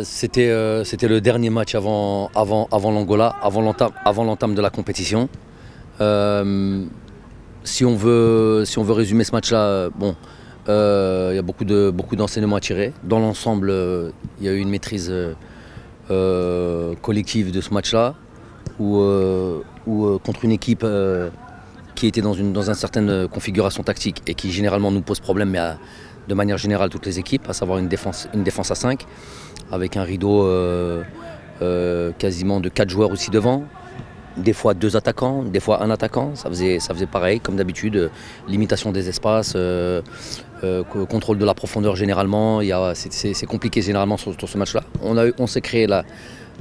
C'était le dernier match avant l'Angola, avant l'entame de la compétition. Si on veut résumer ce match-là, il y a beaucoup d'enseignements à tirer. Dans l'ensemble, il y a eu une maîtrise collective de ce match-là, où contre une équipe qui était dans une certaine configuration tactique et qui généralement nous pose problème, mais de manière générale toutes les équipes, à savoir une défense à 5, avec un rideau quasiment de 4 joueurs aussi devant. Des fois 2 attaquants, des fois un attaquant, ça faisait pareil comme d'habitude, limitation des espaces, contrôle de la profondeur généralement, c'est compliqué généralement sur ce match-là. On s'est créé là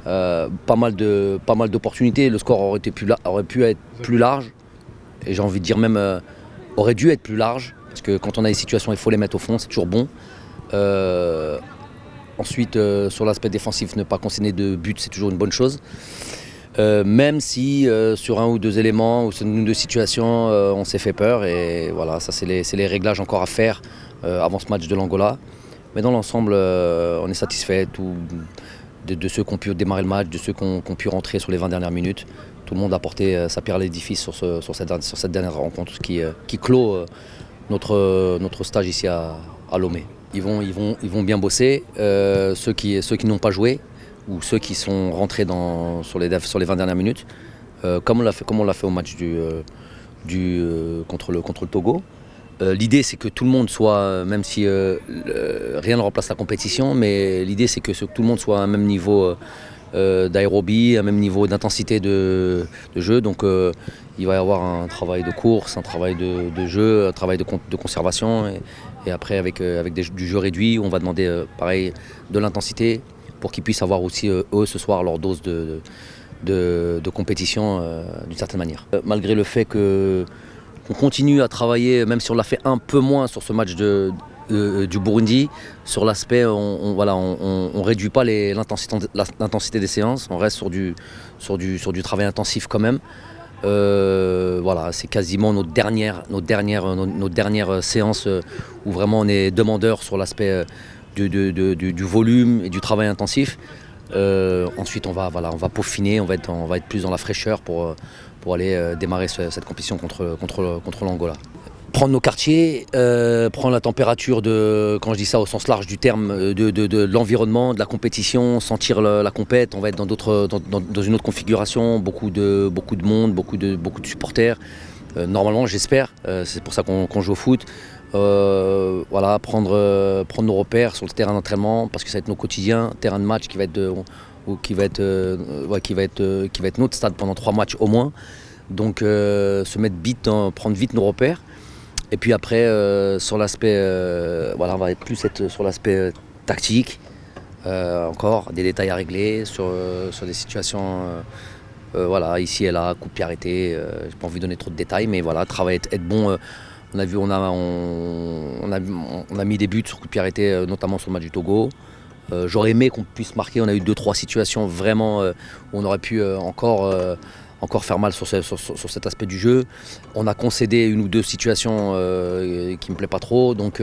pas mal d'opportunités, le score aurait pu être plus large, et j'ai envie de dire même aurait dû être plus large, parce que quand on a des situations il faut les mettre au fond, c'est toujours bon. Ensuite sur l'aspect défensif, ne pas concéder de but, c'est toujours une bonne chose. Même si sur un ou deux éléments ou sur une ou deux situations on s'est fait peur, et voilà, ça c'est les réglages encore à faire avant ce match de l'Angola. Mais dans l'ensemble on est satisfait de ceux qui ont pu démarrer le match, de ceux qui ont pu rentrer sur les 20 dernières minutes. Tout le monde a apporté sa pierre à l'édifice sur cette dernière rencontre qui clôt notre stage ici à Lomé. Ils vont bien bosser, ceux qui n'ont pas joué, ou ceux qui sont rentrés sur les 20 dernières minutes, comme on l'a fait au match contre le Togo. L'idée c'est que tout le monde soit, même si rien ne remplace la compétition, mais l'idée c'est que tout le monde soit à un même niveau d'aérobie, un même niveau d'intensité de jeu. Donc il va y avoir un travail de course, un travail de jeu, un travail de conservation, et après avec du jeu réduit, on va demander pareil de l'intensité, pour qu'ils puissent avoir aussi eux ce soir leur dose de compétition d'une certaine manière. Malgré le fait qu'on continue à travailler, même si on l'a fait un peu moins sur ce match du Burundi, sur l'aspect, on réduit pas l'intensité des séances, on reste sur du travail intensif quand même. Voilà, c'est quasiment nos dernières séances où vraiment on est demandeur sur l'aspect du volume et du travail intensif. Ensuite on va peaufiner, on va être plus dans la fraîcheur pour aller démarrer cette compétition contre l'Angola. Prendre nos quartiers, prendre la température quand je dis ça au sens large du terme, de l'environnement, de la compétition, sentir la compète. On va être dans une autre configuration, beaucoup de monde, beaucoup de supporters. Normalement, j'espère, c'est pour ça qu'on joue au foot. Voilà, prendre nos repères sur le terrain d'entraînement, parce que ça va être nos quotidiens, terrain de match qui va être notre stade pendant 3 matchs au moins. Donc se mettre prendre vite nos repères. Et puis après sur l'aspect, on va être sur l'aspect tactique, encore des détails à régler sur des situations. Ici et là, coup de pied arrêté, j'ai pas envie de donner trop de détails, mais voilà, travailler, être bon. On a mis des buts sur coup de pied arrêté, notamment sur le match du Togo. J'aurais aimé qu'on puisse marquer, on a eu 2-3 situations vraiment où on aurait pu encore faire mal sur cet aspect du jeu. On a concédé 1 ou 2 situations qui me plaît pas trop, donc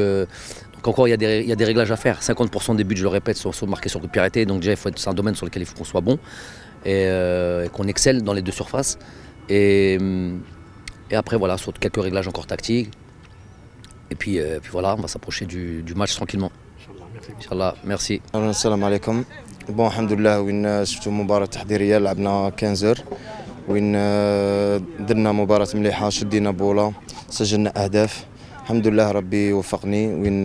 encore il y a des réglages à faire. 50% des buts, je le répète, sont marqués sur coup de pied arrêté, donc déjà c'est un domaine sur lequel il faut qu'on soit bon et qu'on excelle dans les 2 surfaces. Et après voilà, sur quelques réglages encore tactiques. Et puis voilà, on va s'approcher du match tranquillement. Inch'Allah, merci. Assalamu alaikum. Bon, alhamdoulilah, وين شفتوا مباراة تحضيرية لعبنا 15 وين درنا مباراة مليحة، شدينا بولا، سجلنا أهداف. الحمد لله ربي وفقني وين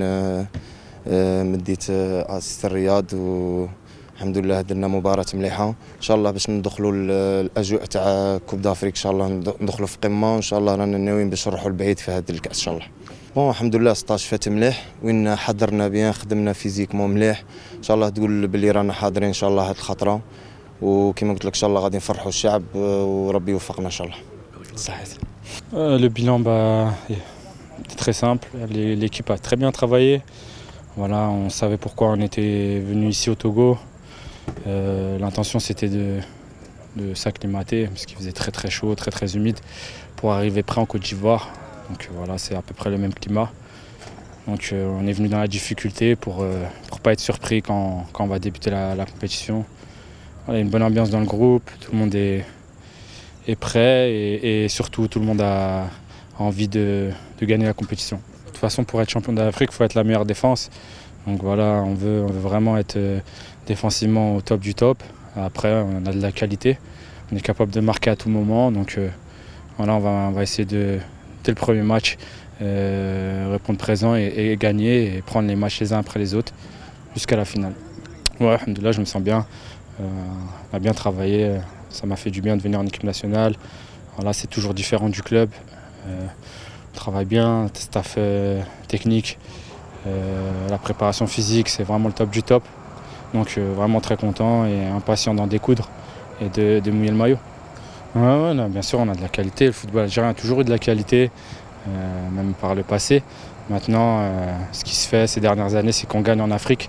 مديت أسيست الرياض، والحمد لله درنا مباراة مليحة. إن شاء الله باش ندخلوا الأجواء تاع كوب دافريك، إن شاء الله ندخلوا في قمة، وإن شاء الله رانا ناويين باش نروحوا البعيد في هذا الكأس إن شاء الله. بون الحمد لله 16 فات مليح، وين حضرنا بيان، خدمنا فيزيكمون مليح. ان شاء الله تقول بلي رانا حاضرين ان شاء الله هاد الخطره، وكما قلت لك ان شاء الله غادي نفرحوا الشعب وربي يوفقنا ان شاء الله. صحيت. Le bilan est très simple. L'équipe a très bien travaillé. Voilà, on savait pourquoi on était venu ici au Togo. L'intention c'était de s'acclimater parce qu'il faisait très très chaud, très très humide, pour arriver prêt en Côte d'Ivoire. Donc voilà, c'est à peu près le même climat. Donc on est venu dans la difficulté pour pour pas être surpris quand on va débuter la compétition. Voilà, il y a une bonne ambiance dans le groupe, tout le monde est prêt et surtout tout le monde a envie de gagner la compétition. De toute façon, pour être champion d'Afrique, il faut être la meilleure défense. Donc voilà, on veut vraiment être défensivement au top du top. Après, on a de la qualité, on est capable de marquer à tout moment. Donc voilà, on va essayer dès le premier match, répondre présent et gagner et prendre les matchs les uns après les autres jusqu'à la finale. Ouais, alhamdoulilah, je me sens bien. On a bien travaillé, ça m'a fait du bien de venir en équipe nationale. Voilà, c'est toujours différent du club. On travaille bien, staff technique, la préparation physique, c'est vraiment le top du top. Donc vraiment très content et impatient d'en découdre et de mouiller le maillot. Ouais, non, bien sûr, on a de la qualité. Le football algérien a toujours eu de la qualité, même par le passé. Maintenant, ce qui se fait ces dernières années, c'est qu'on gagne en Afrique.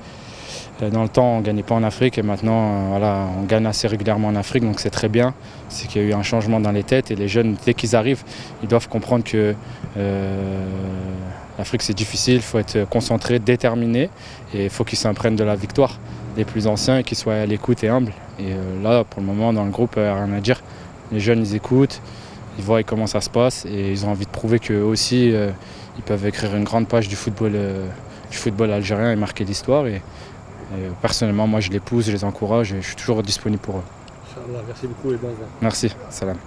Dans le temps, on ne gagnait pas en Afrique et maintenant, voilà, on gagne assez régulièrement en Afrique, donc c'est très bien. C'est qu'il y a eu un changement dans les têtes et les jeunes, dès qu'ils arrivent, ils doivent comprendre que l'Afrique c'est difficile, il faut être concentré, déterminé et il faut qu'ils s'imprègnent de la victoire des plus anciens et qu'ils soient à l'écoute et humbles. Et là, pour le moment, dans le groupe, rien à dire. Les jeunes, ils écoutent, ils voient comment ça se passe et ils ont envie de prouver qu'eux aussi, ils peuvent écrire une grande page du football algérien et marquer l'histoire. Et personnellement, moi je les pousse, je les encourage et je suis toujours disponible pour eux. Inch'Allah, merci beaucoup et bon vent. Merci, salam.